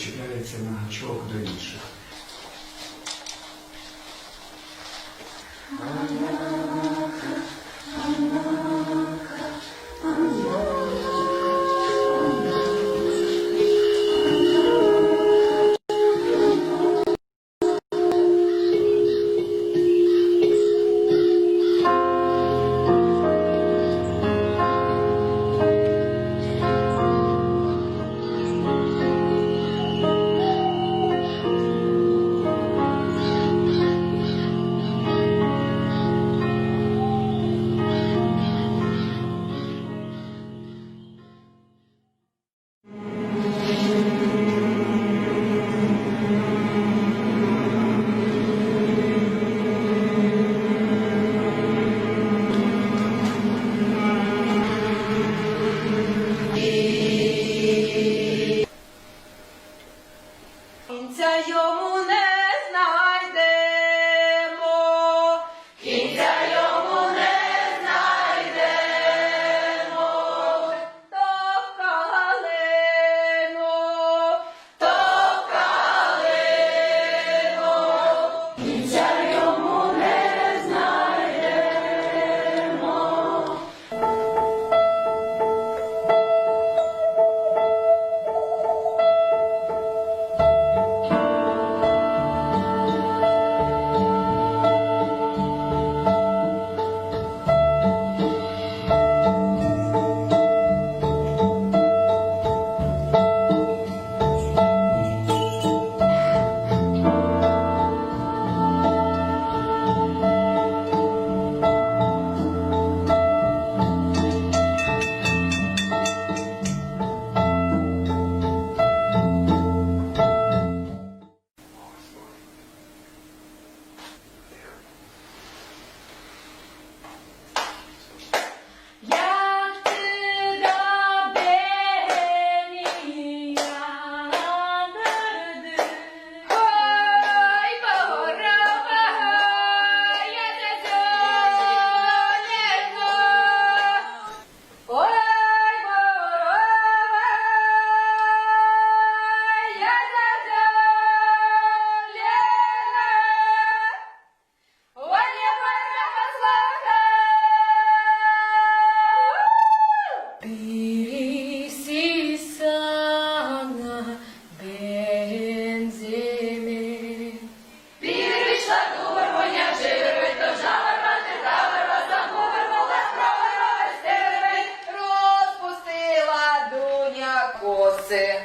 чіпляється на гачок до інших.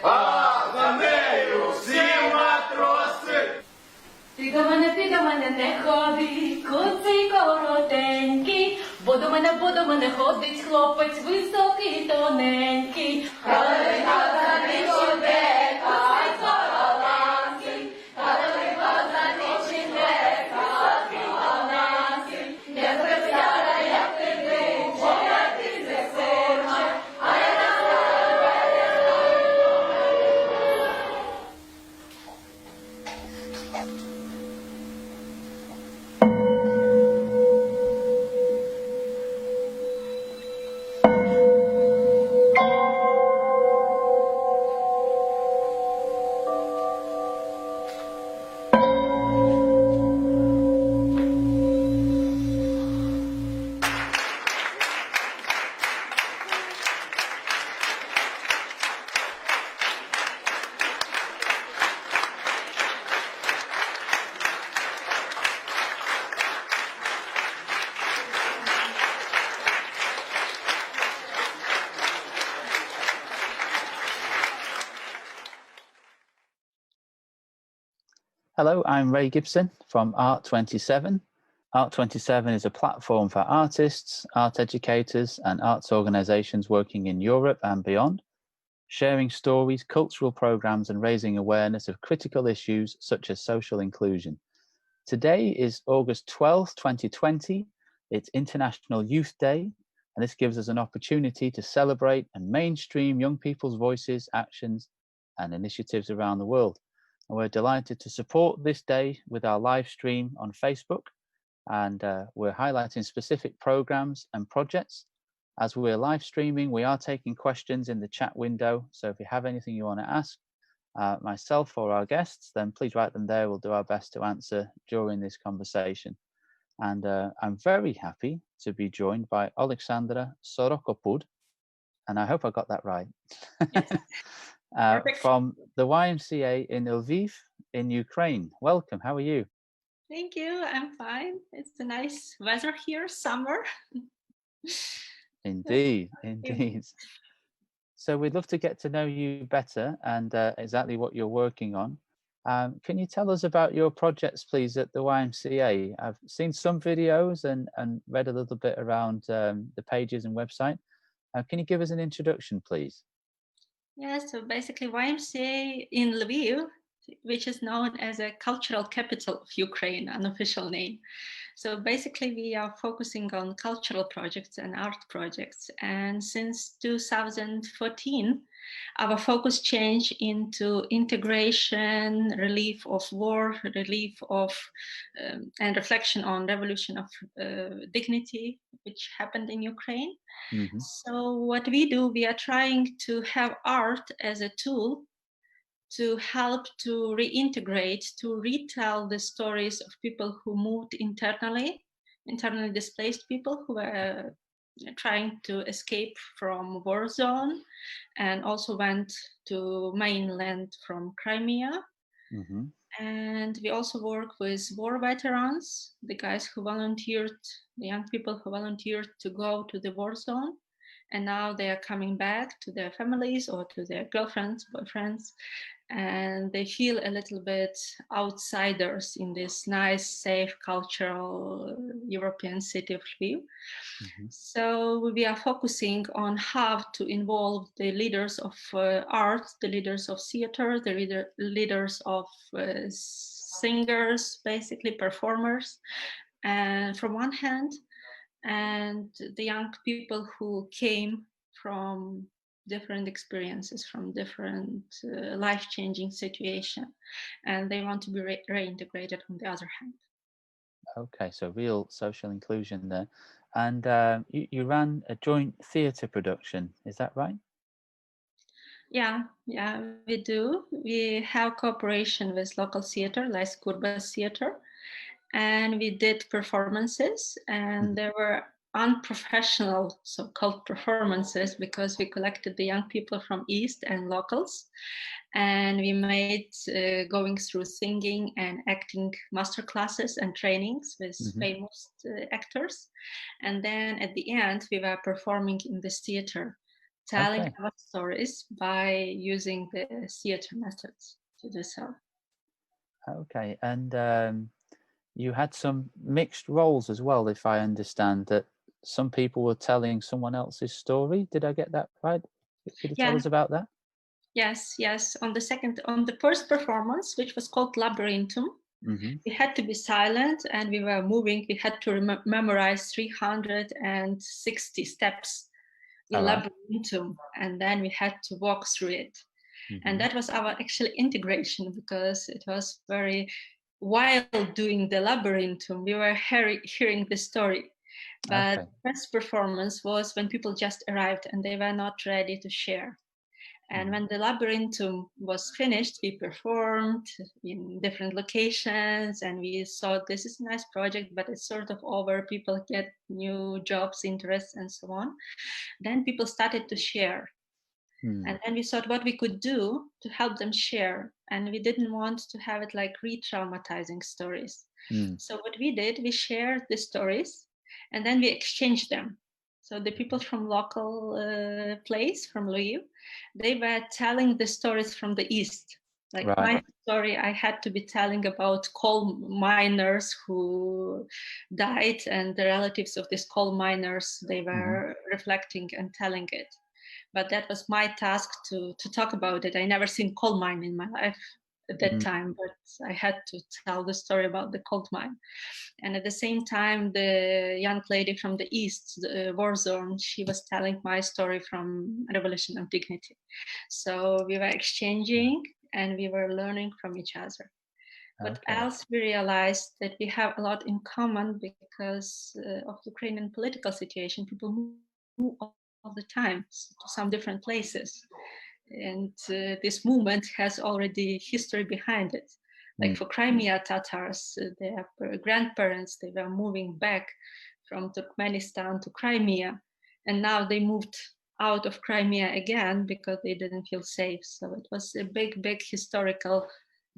А за нею всі матроси. Ти до мене не ходи, куций коротенький, бо до мене ходить хлопець високий, тоненький. Hello, I'm Ray Gibson from Art27. Art27 is a platform for artists, art educators, and arts organisations working in Europe and beyond, sharing stories, cultural programmes, and raising awareness of critical issues such as social inclusion. Today is August 12th, 2020. It's International Youth Day, and this gives us an opportunity to celebrate and mainstream young people's voices, actions, and initiatives around the world. And we're delighted to support this day with our live stream on Facebook, and we're highlighting specific programs and projects. As we're live streaming, we are taking questions in the chat window, so if you have anything you want to ask, myself or our guests, then please write them there. We'll do our best to answer during this conversation. And I'm very happy to be joined by Oleksandra Sorokopud, and I hope I got that right, Yes. Perfect. from the YMCA in Lviv in Ukraine. Welcome, how are you? Thank you. I'm fine. It's a nice weather here, summer. Indeed, indeed. So we'd love to get to know you better and exactly what you're working on. Can you tell us about your projects, please, at the YMCA? I've seen some videos and read a little bit around the pages and website. Can you give us an introduction, please? Yeah, so basically YMCA in Lviv, which is known as a cultural capital of Ukraine, unofficial name. So basically we are focusing on cultural projects and art projects. And since 2014, our focus changed into integration, relief of war, relief of, and reflection on revolution of dignity, which happened in Ukraine. Mm-hmm. So what we do, we are trying to have art as a tool to help to reintegrate, to retell the stories of people who moved internally displaced people who were trying to escape from war zone and also went to mainland from Crimea. Mm-hmm. And we also work with war veterans, the guys who volunteered, the young people who volunteered to go to the war zone. And now they are coming back to their families or to their girlfriends, boyfriends, and they feel a little bit outsiders in this nice, safe, cultural European city of Lviv. Mm-hmm. So we are focusing on how to involve the leaders of art, the leaders of theater, the leaders of singers, basically performers, and from one hand, and the young people who came from different experiences, from different life-changing situation, and they want to be reintegrated on the other hand. Okay, so real social inclusion there. And you ran a joint theatre production, is that right? Yeah, we do. We have cooperation with local theater, like Kurbas Theater, and we did performances, and there were unprofessional so-called performances because we collected the young people from East and locals, and we made going through singing and acting master classes and trainings with famous actors, and then at the end we were performing in this theater, telling our stories by using the theater methods to do so. Okay, and you had some mixed roles as well, if I understand, that some people were telling someone else's story. Did I get that right? Could you tell us about that? Yes. On the first performance, which was called Labyrinthum, we had to be silent and we were moving. We had to memorize 360 steps in Labyrinthum, and then we had to walk through it. And that was our actual integration, because it was very, while doing the Labyrinthum, we were hearing the story. But the first performance was when people just arrived and they were not ready to share. And when the Labyrinthum was finished, we performed in different locations and we thought this is a nice project, but it's sort of over. People get new jobs, interests, and so on. Then people started to share. And then we thought what we could do to help them share. And we didn't want to have it like re-traumatizing stories. So what we did, we shared the stories and then we exchanged them. So the people from local place, from Lviv, they were telling the stories from the East. Like my story, I had to be telling about coal miners who died, and the relatives of these coal miners, they were reflecting and telling it. But that was my task to talk about it. I never seen coal mine in my life at that time, but I had to tell the story about the coal mine. And at the same time, the young lady from the East, the war zone, she was telling my story from Revolution of Dignity. So we were exchanging and we were learning from each other. What else we realized that we have a lot in common because of the Ukrainian political situation. People move all the time to some different places. and this movement has already history behind it. Like for Crimea Tatars, their grandparents, they were moving back from Turkmenistan to Crimea, and now they moved out of Crimea again because they didn't feel safe. So it was a big, big historical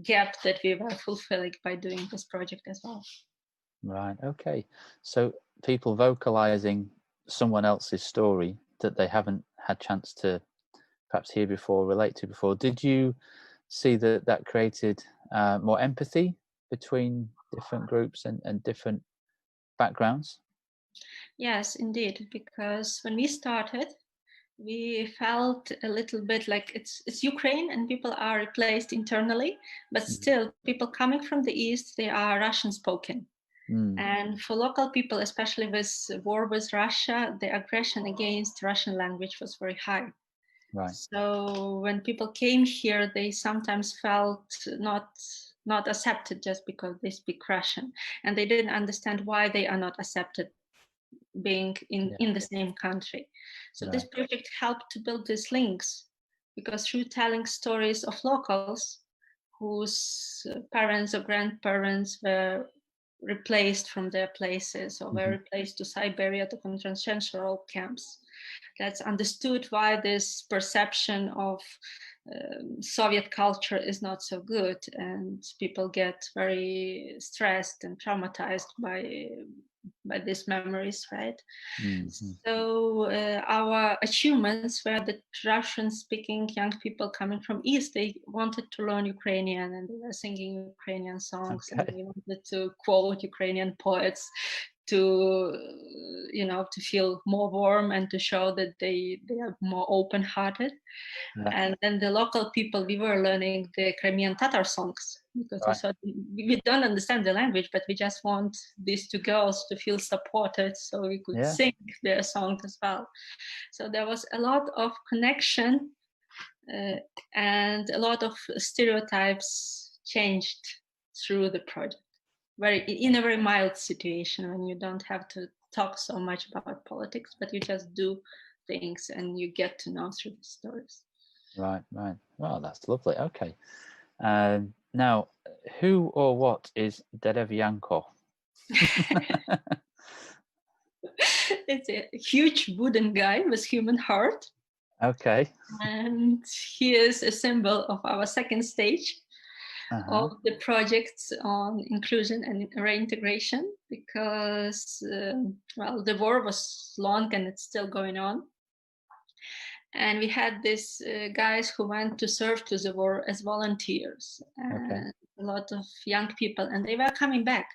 gap that we were fulfilling by doing this project as well. Right, okay. So people vocalizing someone else's story that they haven't had chance to perhaps hear before, relate to before. Did you see that that created more empathy between different groups and different backgrounds? Yes, indeed, because when we started, we felt a little bit like it's Ukraine and people are replaced internally, but still people coming from the East, they are Russian spoken. And for local people, especially with war with Russia, the aggression against Russian language was very high. Right. So when people came here, they sometimes felt not accepted just because they speak Russian, and they didn't understand why they are not accepted being in the same country. So this project helped to build these links, because through telling stories of locals whose parents or grandparents were replaced from their places or were replaced to Siberia, to concentration camps, that's understood why this perception of Soviet culture is not so good, and people get very stressed and traumatized by these memories, right? So our achievements were that Russian-speaking young people coming from East, they wanted to learn Ukrainian and they were singing Ukrainian songs, and they wanted to quote Ukrainian poets to, you know, to feel more warm and to show that they are more open-hearted. And then the local people, we were learning the Crimean Tatar songs, because we thought we don't understand the language, but we just want these two girls to feel supported, so we could sing their song as well. So there was a lot of connection and a lot of stereotypes changed through the project. In a very mild situation, when you don't have to talk so much about politics, but you just do things and you get to know through the stories. Right. Well, that's lovely. Okay. Now, who or what is Derevyanko? It's a huge wooden guy with human heart. Okay. And he is a symbol of our second stage of the projects on inclusion and reintegration, because, well, the war was long and it's still going on. And we had these guys who went to serve to the war as volunteers, and a lot of young people, and they were coming back.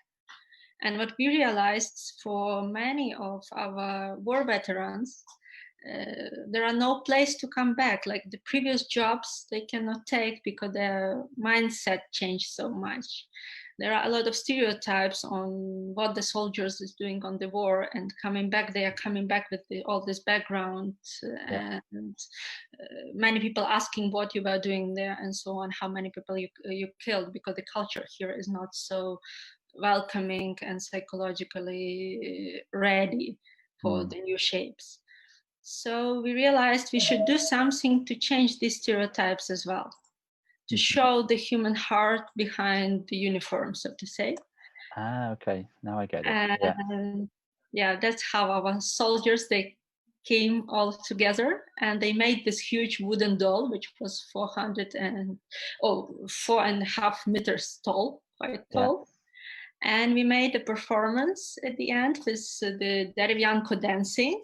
And what we realized, for many of our war veterans, there are no place to come back. Like the previous jobs, they cannot take because their mindset changed so much. There are a lot of stereotypes on what the soldiers is doing on the war, and coming back, they are coming back with all this background, and many people asking what you were doing there and so on, how many people you killed, because the culture here is not so welcoming and psychologically ready for the new shapes. So we realized we should do something to change these stereotypes as well, to show the human heart behind the uniform, so to say. Okay, now I get it. And that's how our soldiers, they came all together and they made this huge wooden doll, which was 4.5 meters tall, quite tall. And we made a performance at the end with the Derevyanko dancing.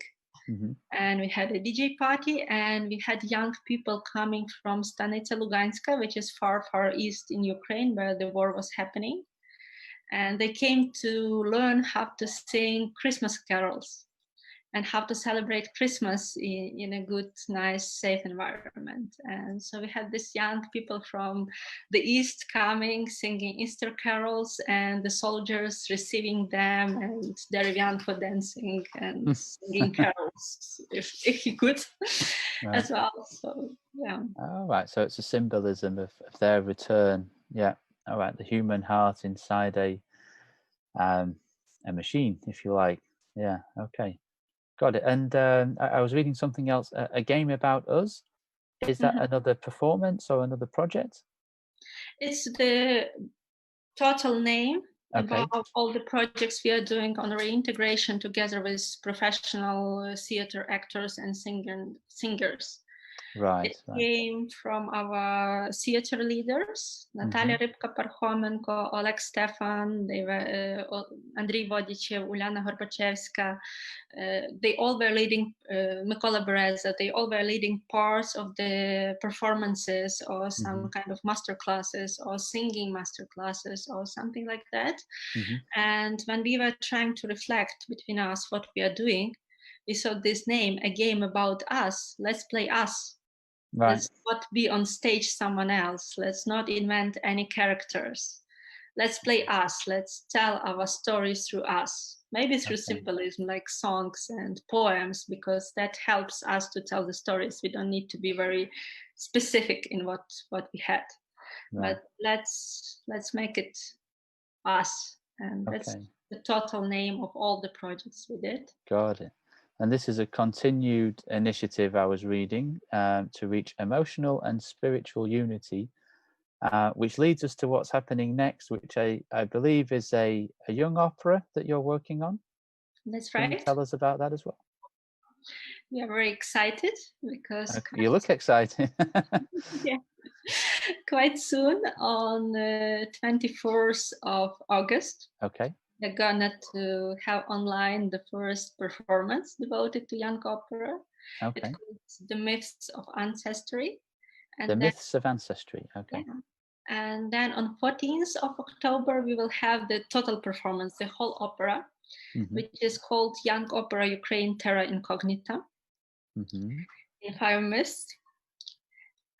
And we had a DJ party, and we had young people coming from Stanitsa Luganska, which is far, far east in Ukraine, where the war was happening. And they came to learn how to sing Christmas carols and how to celebrate Christmas in a good, nice, safe environment. And so we had these young people from the East coming, singing Easter carols, and the soldiers receiving them, and Derevyanko dancing and singing carols, if he could, as well. So, All right, so it's a symbolism of their return. Yeah. All right, the human heart inside a machine, if you like. Yeah. Okay. Got it. And I was reading something else, a game about us. Is that another performance or another project? It's the total name Okay. about all the projects we are doing on reintegration together with professional theater actors and singers. Right. It came from our theater leaders, Natalia Rybka-Parchomenko, Oleg Stefan, they were Andriy Vodichev, Uliana Gorbachevska. They all were leading, Mykola Bereza, they all were leading parts of the performances or some kind of master classes or singing master classes or something like that. And when we were trying to reflect between us what we are doing, we saw this name, a game about us. Let's play us. Right. Let's not be on stage someone else. Let's not invent any characters. Let's play us. Let's tell our stories through us. Maybe through symbolism like songs and poems, because that helps us to tell the stories. We don't need to be very specific in what we had. Right. But let's make it us. And that's the total name of all the projects we did. Got it. And this is a continued initiative I was reading to reach emotional and spiritual unity, which leads us to what's happening next, which I believe is a young opera that you're working on. That's right. Can you tell us about that as well? We are very excited because you look excited. Yeah, quite soon on 24th of August. Okay. We're gonna to have online the first performance devoted to young opera. Okay. It's called The Myths of Ancestry. And the Myths of Ancestry. Okay. Yeah. And then on 14th of October, we will have the total performance, the whole opera, which is called Young Opera Ukraine Terra Incognita in 5 myths.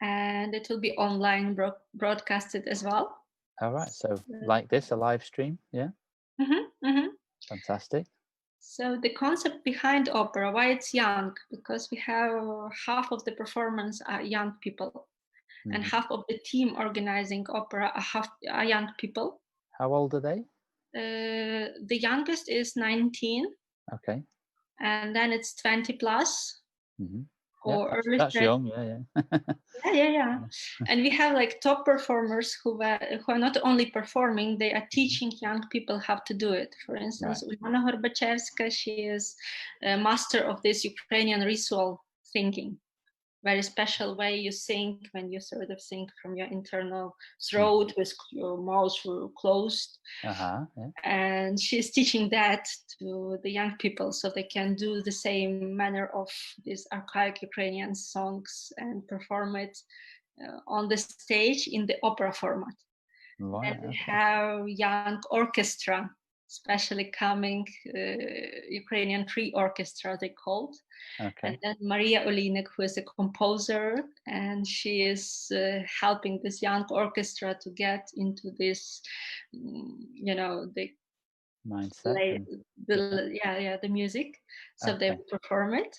And it will be online broadcasted as well. All right. So like this, a live stream. Yeah. Fantastic. So the concept behind opera, why it's young, because we have half of the performance are young people and half of the team organizing opera are young people. How old are they? The youngest is 19. Okay. And then it's 20 plus. Or that's young, yeah. And we have like top performers who are not only performing, they are teaching young people how to do it. For instance, Uliana Gorbachevska, she is a master of this Ukrainian ritual thinking. Very special way you think when you sort of think from your internal throat with your mouth closed. And she's teaching that to the young people so they can do the same manner of these archaic Ukrainian songs and perform it on the stage in the opera format. And we have young orchestra, especially coming Ukrainian free orchestra, they called. And then Maria Olinek, who is a composer, and she is helping this young orchestra to get into this, the mindset. The music. So they will perform it.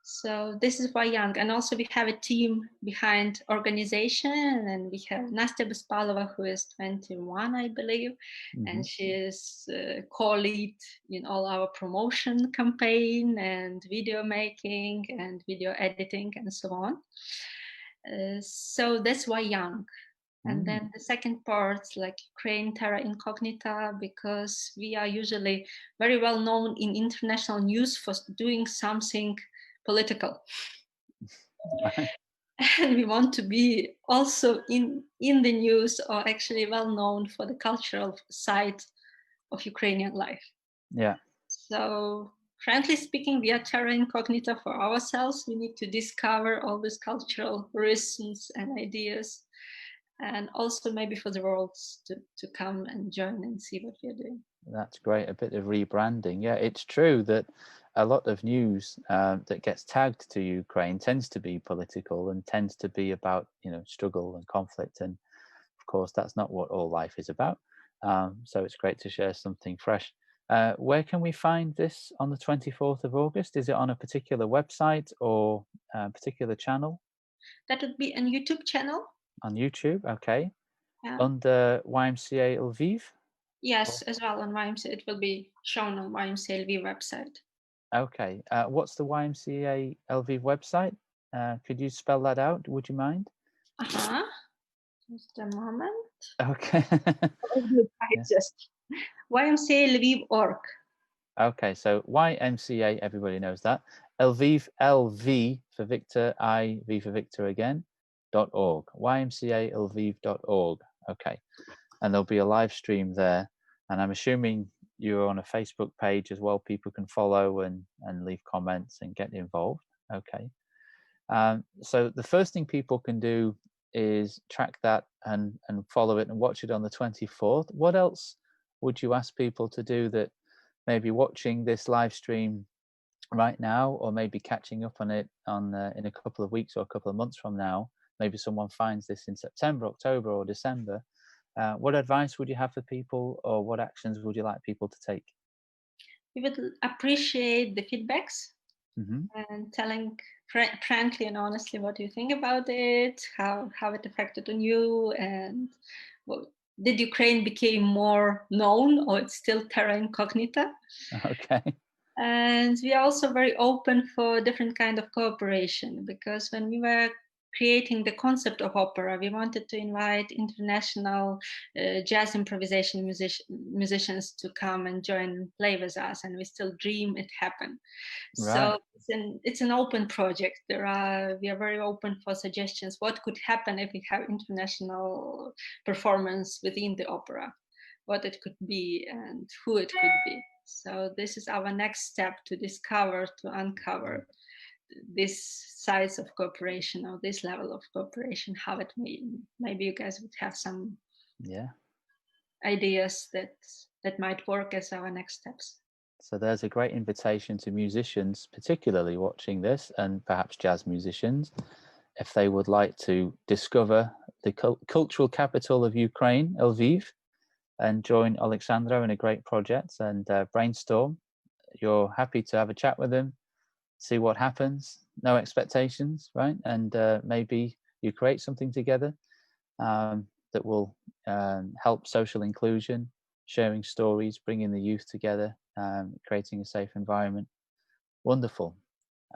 So this is why young. And also we have a team behind organization, and we have Nastya Bespalova, who is 21, I believe, and she is co-lead in all our promotion campaign and video making and video editing and so on. So that's why young. And then the second part, like Ukraine Terra Incognita, because we are usually very well known in international news for doing something political. And we want to be also in the news, or actually well known for the cultural side of Ukrainian life. Yeah. So frankly speaking, we are terra incognita for ourselves. We need to discover all these cultural rhythms and ideas, and also maybe for the world to come and join and see what we are doing. That's great. A bit of rebranding. Yeah, it's true that a lot of news that gets tagged to Ukraine tends to be political and tends to be about, struggle and conflict. And of course, that's not what all life is about. So it's great to share something fresh. Where can we find this on the 24th of August? Is it on a particular website or a particular channel? That would be a YouTube channel. On YouTube, okay. Yeah. Under YMCA Lviv? Yes, as well on YMCA. It will be shown on YMCA Lviv website. Okay. What's the YMCA Lviv website? Could you spell that out? Would you mind? Uh-huh. Just a moment. Okay. I just YMCA Lviv org. Okay, so YMCA, everybody knows that. Lviv, LV for Victor, IV for Victor again, .org. YMCALviv.org. Okay, and there'll be a live stream there. And I'm assuming you're on a Facebook page as well. People can follow and leave comments and get involved. Okay. So the first thing people can do is track that and follow it and watch it on the 24th. What else would you ask people to do that maybe watching this live stream right now, or maybe catching up on it in a couple of weeks or a couple of months from now? Maybe someone finds this in September, October, or December. What advice would you have for people, or what actions would you like people to take? We would appreciate the feedbacks and telling frankly and honestly what you think about it, how it affected on you, and did Ukraine became more known, or it's still terra incognita? Okay. And we are also very open for different kind of cooperation, because when we were creating the concept of opera, we wanted to invite international jazz improvisation musicians to come and join and play with us, and we still dream it happen. Right. So it's an open project. We are very open for suggestions. What could happen if we have international performance within the opera? What it could be and who it could be. So this is our next step, to discover, to uncover this size of cooperation, or this level of cooperation, how it maybe you guys would have some ideas that might work as our next steps. So there's a great invitation to musicians, particularly watching this, and perhaps jazz musicians, if they would like to discover the cultural capital of Ukraine, Lviv, and join Oleksandra in a great project and brainstorm. You're happy to have a chat with them, see what happens, no expectations, right? And maybe you create something together that will help social inclusion, sharing stories, bringing the youth together, creating a safe environment. Wonderful.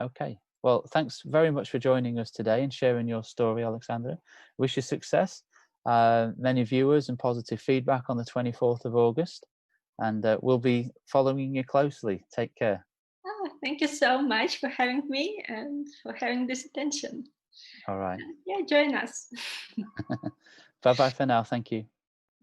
Okay. Well, thanks very much for joining us today and sharing your story, Oleksandra. Wish you success. Many viewers and positive feedback on the 24th of August, and we'll be following you closely. Take care. Oh, thank you so much for having me and for having this attention. All right. Yeah, join us. Bye-bye for now. Thank you.